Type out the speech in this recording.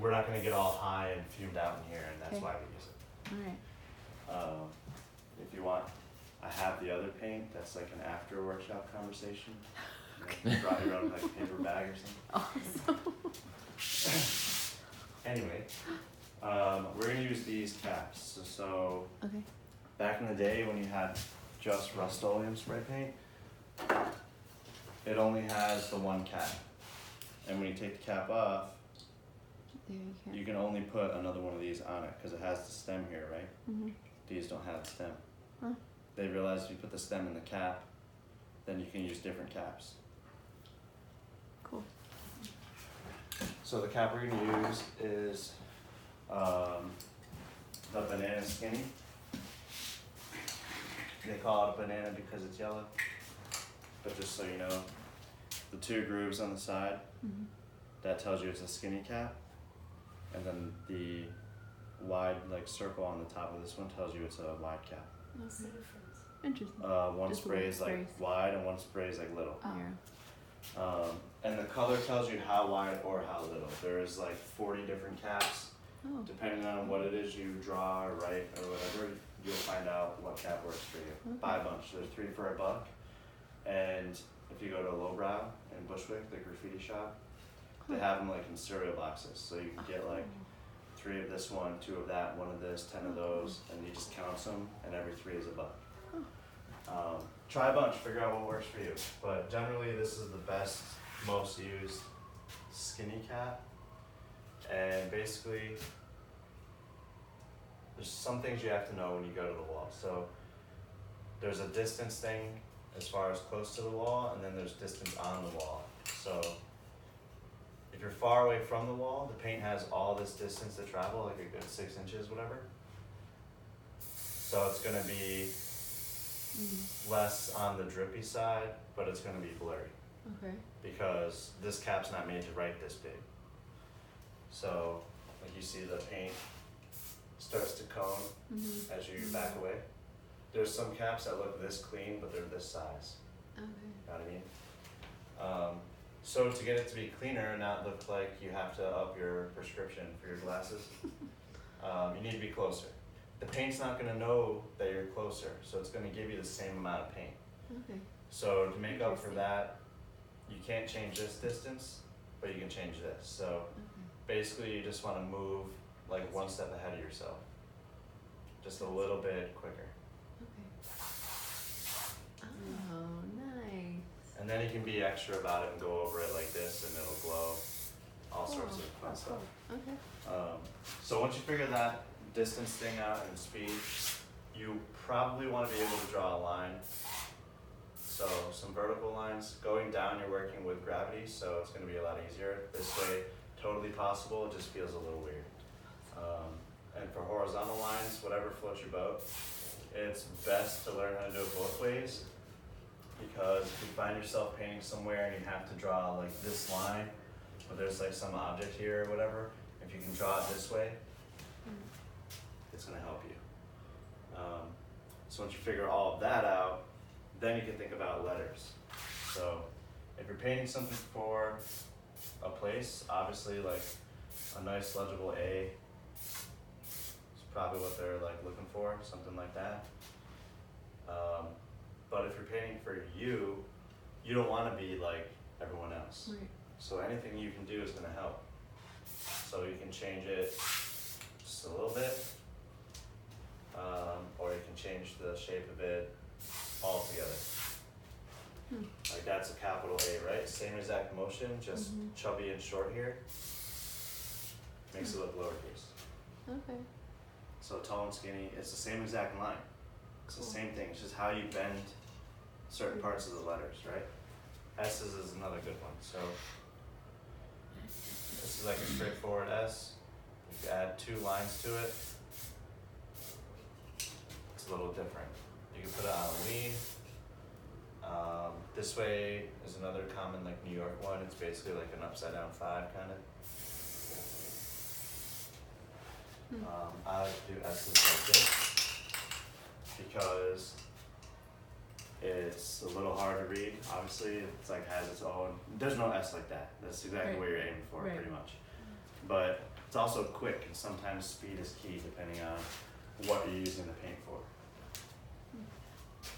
we're not gonna get all high and fumed out in here, and that's why we use it. Alright. If you want, I have the other paint, that's like an after workshop conversation. You brought your own like paper bag or something. Awesome. Anyway, we're gonna use these caps. So Okay. back in the day when you had just Rust-Oleum spray paint, it only has the one cap. And when you take the cap off, you can only put another one of these on it because it has the stem here, right? Mm-hmm. These don't have the stem. Huh. They realized if you put the stem in the cap, then you can use different caps. Cool. So the cap we're gonna use is the banana skinny. They call it a banana because it's yellow. But just so you know, the two grooves on the side, that tells you it's a skinny cap. And then the wide like circle on the top of this one tells you it's a wide cap. What's the difference? Interesting. One Just spray one is like sprays. wide and one spray is like little. Yeah. And the color tells you how wide or how little. There's like 40 different caps. Oh. Depending on what it is you draw or write or whatever, you'll find out what cap works for you. Okay. Buy a bunch. There's 3 for $1. And if you go to Lowbrow in Bushwick, the graffiti shop, they have them like in cereal boxes. So you can get like 3 of this one, 2 of that, 1 of this, 10 of those, and you just count them, and every 3 is $1. Try a bunch, figure out what works for you. But generally, this is the best, most used skinny cap. And basically, there's some things you have to know when you go to the wall. So there's a distance thing as far as close to the wall, and then there's distance on the wall. So if you're far away from the wall, the paint has all this distance to travel, like a good 6 inches, whatever. So it's gonna be less on the drippy side, but it's gonna be blurry. Okay. Because this cap's not made to write this big. So, like you see the paint starts to cone as you back away. There's some caps that look this clean, but they're this size. Okay. You know what I mean? So to get it to be cleaner and not look like you have to up your prescription for your glasses, you need to be closer. The paint's not gonna know that you're closer, so it's gonna give you the same amount of paint. Okay. So to make up for that, you can't change this distance, but you can change this. So basically you just wanna move like 1 step ahead of yourself. Just a little bit quicker. Okay. Oh, nice. And then you can be extra about it and go over it like this and it'll glow. All sorts of fun stuff. Okay. So once you figure that distance thing out and speed, you probably want to be able to draw a line. So some vertical lines. Going down, you're working with gravity, so it's going to be a lot easier. This way, totally possible, it just feels a little weird. And for horizontal lines, whatever floats your boat, it's best to learn how to do it both ways. Because if you find yourself painting somewhere and you have to draw like this line, or there's like some object here or whatever, if you can draw it this way, it's gonna help you. So once you figure all of that out, then you can think about letters. So if you're painting something for a place, obviously like a nice legible A is probably what they're like looking for, something like that. But if you're painting for you, you don't want to be like everyone else. Right. So anything you can do is going to help. So you can change it just a little bit, or you can change the shape of it altogether. Like that's a capital A, right? Same exact motion, just chubby and short here. Makes it look lowercase. Okay. So tall and skinny, it's the same exact line. It's the same thing, it's just how you bend certain parts of the letters, right? S's is another good one. So this is like a straightforward S. If you add 2 lines to it, it's a little different. You can put it on a lean. This way is another common like New York one. It's basically like an upside down 5 kind of. I like to do S's like this because it's a little hard to read. Obviously, it's like has its own. There's no S like that. That's exactly what you're aiming for, pretty much. But It's also quick, and sometimes speed is key depending on what you're using the paint for.